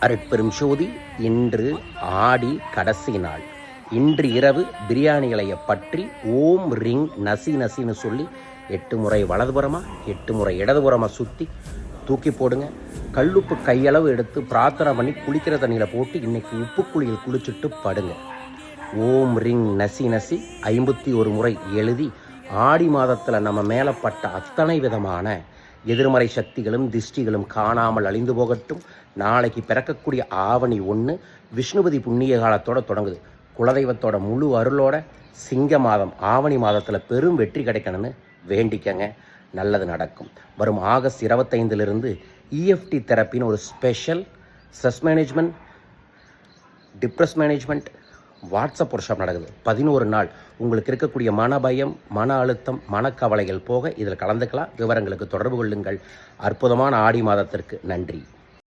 அருட்பெரும் ஜோதி. இன்று ஆடி கடைசி நாள். இன்று இரவு பிரியாணி இலையை பற்றி ஓம் ரிங் நசி நசின்னு சொல்லி 8 முறை வலதுபுறமாக 8 முறை இடதுபுறமாக சுற்றி தூக்கி போடுங்க. கல்லுப்பு கையளவு எடுத்து பிரார்த்தனை பண்ணி குளிக்கிற தண்ணியில் போட்டு இன்றைக்கி உப்பு குளியில் குளிச்சுட்டு படுங்க. ஓம் ரிங் நசி நசி 51 முறை எழுதி ஆடி மாதத்தில் நம்ம மேலே பட்ட அத்தனை விதமான எதிர்மறை சக்திகளும் திஷ்டிகளும் காணாமல் அழிந்து போகட்டும். நாளைக்கு பிறக்கக்கூடிய ஆவணி 1 விஷ்ணுபதி புண்ணிய காலத்தோடு தொடங்குது. குலதெய்வத்தோட முழு அருளோட சிங்க மாதம் ஆவணி மாதத்தில் பெரும் வெற்றி கிடைக்கணும்னு வேண்டிக்கங்க. நல்லது நடக்கும். வரும் ஆகஸ்ட் 25 EFT தெரப்பின்னு ஒரு special stress management, depress management WhatsApp work shop நடக்குது. 11 நாள் உங்களுக்கு இருக்கக்கூடிய மனபயம், மன அழுத்தம், மனக்கவலைகள் போக இதில் கலந்துக்கலாம். விவரங்களுக்கு தொடர்பு கொள்ளுங்கள். அற்புதமான ஆடி மாதத்திற்கு நன்றி.